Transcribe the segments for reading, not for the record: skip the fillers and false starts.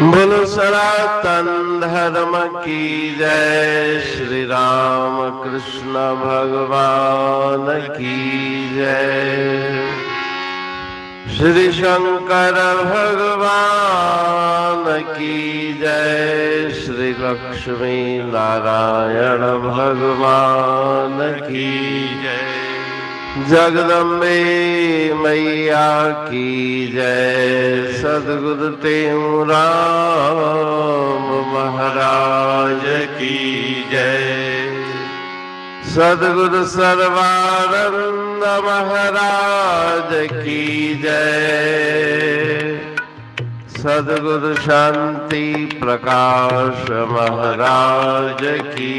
बोलो सनातन धर्म की जय। श्री राम कृष्ण भगवान की जय। श्री शंकर भगवान की जय। श्री लक्ष्मी नारायण भगवान की जय। जगदम्बे मैया की जय। सद्गुरु राम महाराज की जय। सद्गुरु सर्वानंद महाराज की जय। सद्गुरु शांति प्रकाश महाराज की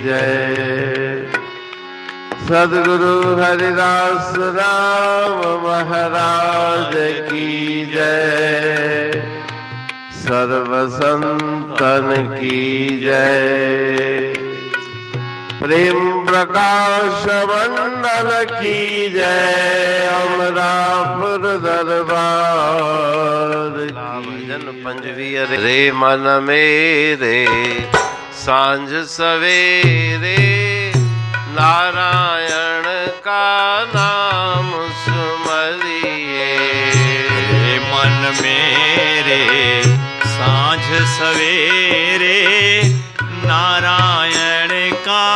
जय। सद्गुरु हरिदास राम महाराज की जय। सर्व संतन की जय। प्रेम प्रकाश मंडल की जय। अमरापुर दरबार भजन पंजवी रे मन मेरे सांझ सवेरे नारायण का नाम सुमरिए। मन मेरे सांझ सवेरे नारायण का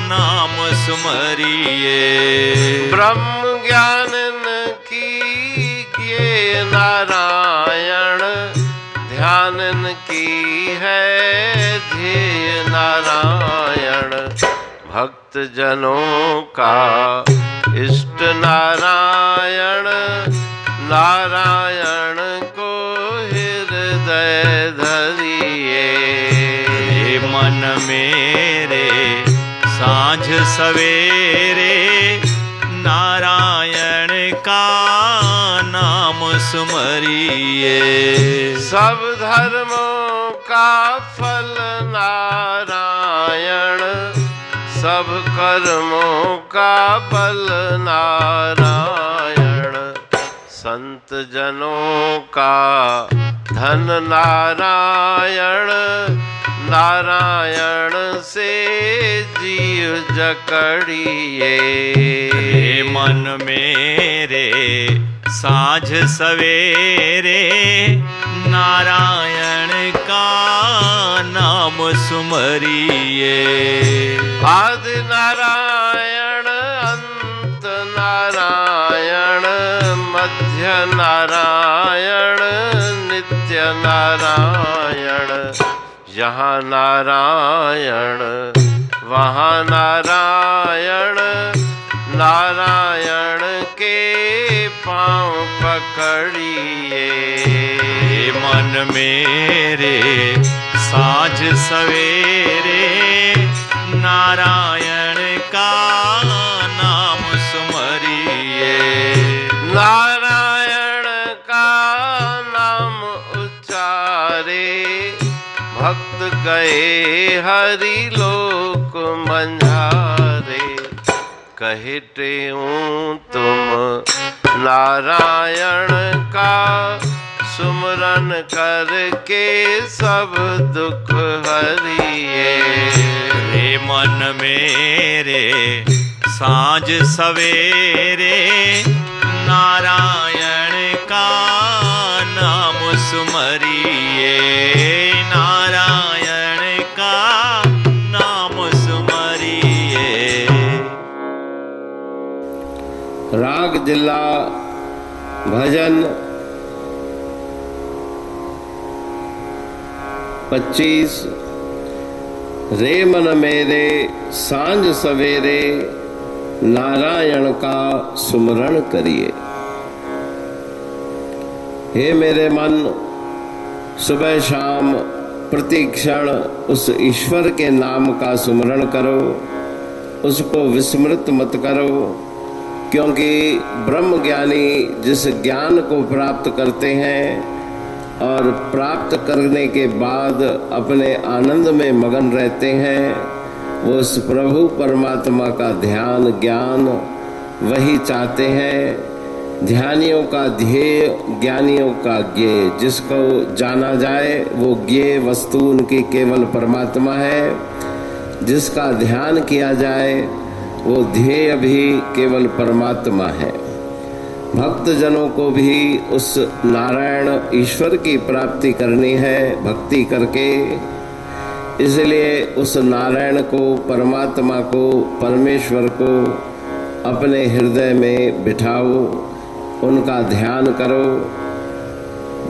नाम सुमरिए। ब्रह्म ज्ञान की किए नारायण ध्यान की है ध्येय नारायण। भक्त जनों का इष्ट नारायण नारायण को हृदय धरिए। मन मेरे सांझ सवेरे नारायण का नाम सुमरिए। सब धर्मों का फल नारायण सब कर्मों का बल नारायण। संत जनों का धन नारायण नारायण से जीव जकड़िए। मन मेरे सांझ सवेरे नारायण का नाम सुमरिए। आदि नारायण अंत नारायण मध्य नारायण नित्य नारायण। यहाँ नारायण वहाँ नारायण नारायण के पाँव पकड़िए। मन मेरे सांझ सवेरे नारायण का नाम सुमरिए। नारायण का नाम उच्चारे भक्त गए हरि लोक मंझारे। कहते हूँ तुम नारायण का सुमरन करके सब दुख हरिए। मन मेरे सांझ सवेरे नारायण का नाम सुमरिए। नारायण का नाम सुमरिए। राग जिला भजन 25। रे मन मेरे सांझ सवेरे नारायण का सुमरण करिए। हे मेरे मन सुबह शाम प्रति क्षण उस ईश्वर के नाम का सुमरण करो। उसको विस्मृत मत करो, क्योंकि ब्रह्म ज्ञानी जिस ज्ञान को प्राप्त करते हैं और प्राप्त करने के बाद अपने आनंद में मगन रहते हैं, वो उस प्रभु परमात्मा का ध्यान ज्ञान वही चाहते हैं ध्यानियों का ध्येय, ज्ञानियों का ज्ञेय। जिसको जाना जाए वो ज्ञेय वस्तु उनकी केवल परमात्मा है। जिसका ध्यान किया जाए वो ध्येय भी केवल परमात्मा है। भक्त जनों को भी उस नारायण ईश्वर की प्राप्ति करनी है भक्ति करके। इसलिए उस नारायण को, परमात्मा को, परमेश्वर को अपने हृदय में बिठाओ, उनका ध्यान करो।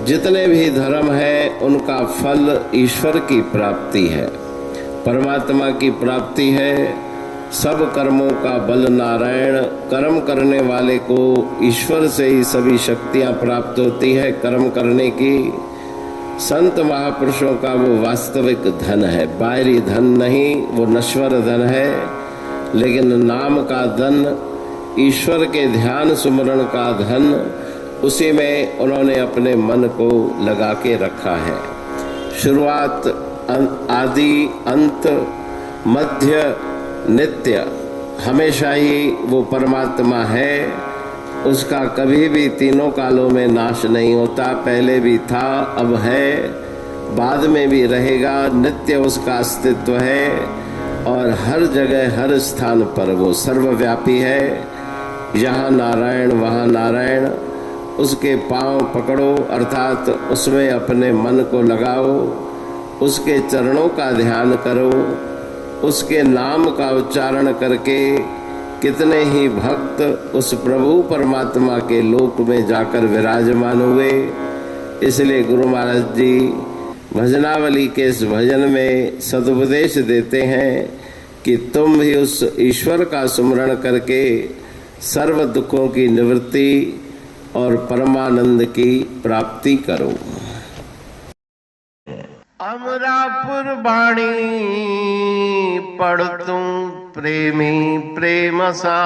जितने भी धर्म है उनका फल ईश्वर की प्राप्ति है, परमात्मा की प्राप्ति है। सब कर्मों का बल नारायण। कर्म करने वाले को ईश्वर से ही सभी शक्तियां प्राप्त होती है कर्म करने की। संत महापुरुषों का वो वास्तविक धन है, बाहरी धन नहीं, वो नश्वर धन है। लेकिन नाम का धन, ईश्वर के ध्यान सुमरण का धन, उसी में उन्होंने अपने मन को लगा के रखा है। शुरुआत, आदि, अंत, मध्य, नित्य, हमेशा ही वो परमात्मा है। उसका कभी भी तीनों कालों में नाश नहीं होता। पहले भी था, अब है, बाद में भी रहेगा। नित्य उसका अस्तित्व है और हर जगह, हर स्थान पर वो सर्वव्यापी है। यहाँ नारायण, वहाँ नारायण। उसके पांव पकड़ो, अर्थात उसमें अपने मन को लगाओ, उसके चरणों का ध्यान करो। उसके नाम का उच्चारण करके कितने ही भक्त उस प्रभु परमात्मा के लोक में जाकर विराजमान हुए। इसलिए गुरु महाराज जी भजनावली के इस भजन में सदुपदेश देते हैं कि तुम भी उस ईश्वर का सुमरण करके सर्व दुखों की निवृत्ति और परमानंद की प्राप्ति करो। अमरापुर बाणी पढ़तूं प्रेमी प्रेम सा,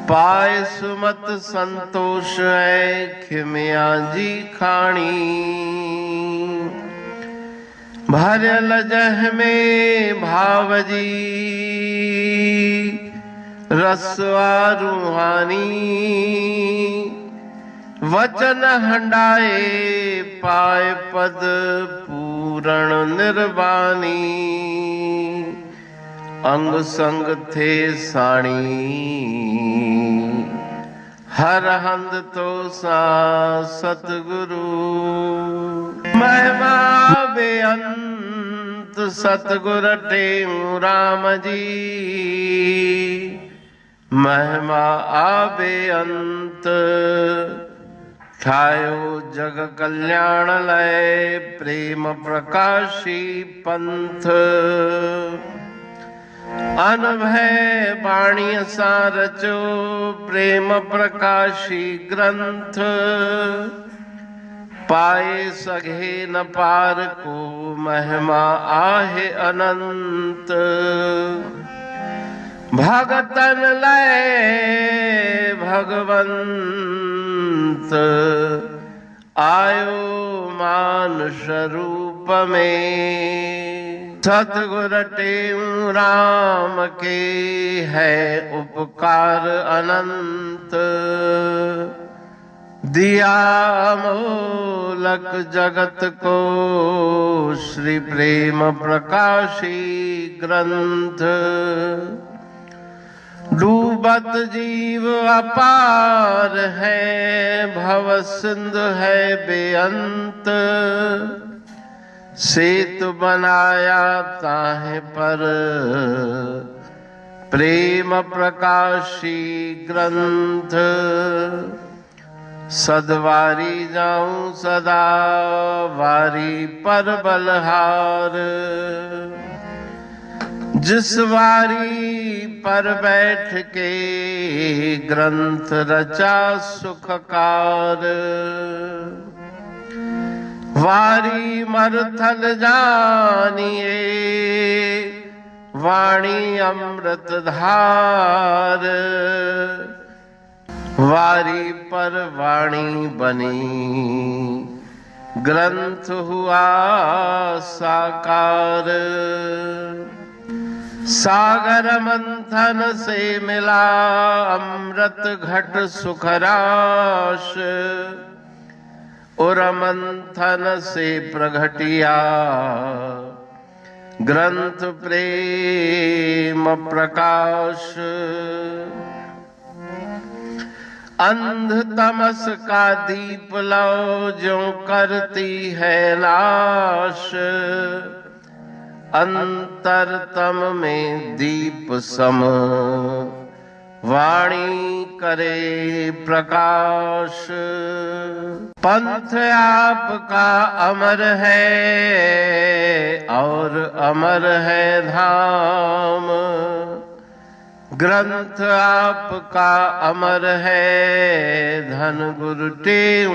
पाए सुमत संतोष है खिमिया जी खाणी। भरल जह में भाव जी रसवा रूहानी। वचन हंडाए पाए पद पूरण निर्वाणी। अंग संग थे साणी हर हंद तो सा सतगुरु। महिमा बेअंत सतगुर टेऊ राम जी। महिमा आबे अंत ठायो जग कल्याण लय। प्रेम प्रकाशी पंथ अनभय बाणी सा रचो। प्रेम प्रकाशी ग्रंथ पाए सघे न पार को। महिमा आहे अनंत भगतन लय भगवंत। आयो मानुष रूप में। सतगुर टेऊ राम के है उपकार अनंत। दिया मोलक जगत को श्री प्रेम प्रकाशी ग्रंथ। डूबत जीव अपार है भव सिंधु है बेअंत। सेतु बनाया ताहे पर प्रेम प्रकाशी ग्रंथ। सदवारी जाऊं सदा वारी पर बलहार। जिस वारी पर बैठ के ग्रंथ रचा सुखकार। वारी मरथल जानिए वाणी अमृत धार। वारी पर वाणी बनी ग्रंथ हुआ साकार। सागर मंथन से मिला अमृत घट सुखराश, और मंथन से प्रगटिया ग्रंथ प्रेम प्रकाश। अंध तमस का दीप लो जो करती है नाश, अंतरतम में दीप सम वाणी करे प्रकाश। पंथ आपका अमर है और अमर है धाम, ग्रंथ आपका अमर है धन गुरु टेऊ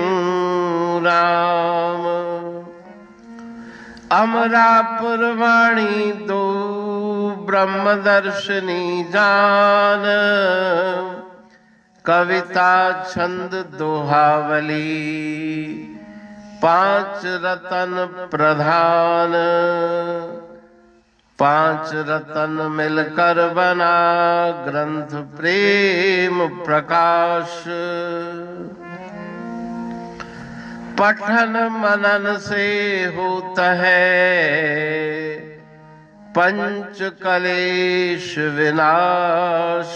राम। अमरापुर वाणी दो ब्रह्मदर्शनी जान, कविता छंद दोहावली पांच रतन प्रधान। पांच रतन मिलकर बना ग्रंथ प्रेम प्रकाश। पठन मनन से होता है पंच कलेश विनाश।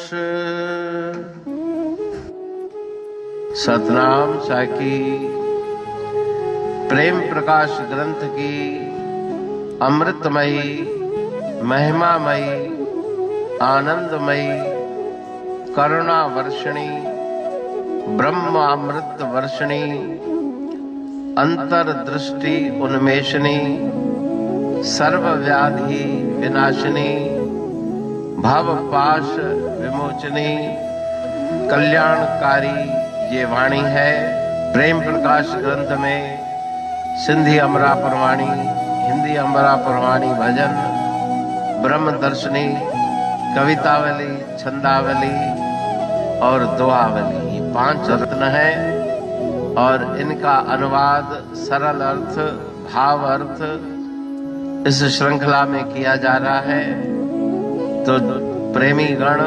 सतनाम साकी प्रेम प्रकाश ग्रंथ की अमृतमयी महिमामयी आनंदमयी करुणा वर्षिणी ब्रह्मामृत वर्षिणी अंतर्दृष्टि उन्मेषणी सर्वव्याधि विनाशिनी भवपाश विमोचनी कल्याणकारी ये वाणी है। प्रेम प्रकाश ग्रंथ में सिंधी अमरापुर वाणी, हिंदी अमरापुर वाणी भजन, ब्रह्मदर्शनी, कवितावली, छंदावली और दुआवली, ये पांच रत्न है और इनका अनुवाद सरल अर्थ भाव अर्थ इस श्रृंखला में किया जा रहा है। तो प्रेमी गण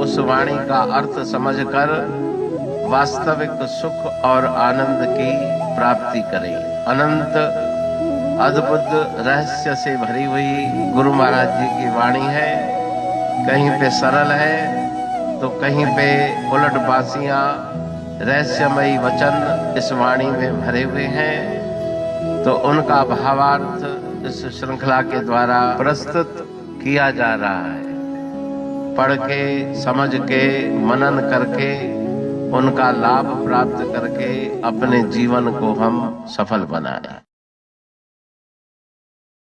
उस वाणी का अर्थ समझकर वास्तविक सुख और आनंद की प्राप्ति करें। अनंत अद्भुत रहस्य से भरी हुई गुरु महाराज जी की वाणी है। कहीं पे सरल है तो कहीं पे उलट बासियां रहस्यमयी वचन इस वाणी में भरे हुए हैं। तो उनका भावार्थ इस श्रृंखला के द्वारा प्रस्तुत किया जा रहा है। पढ़ के समझ के मनन करके उनका लाभ प्राप्त करके अपने जीवन को हम सफल बनाएं।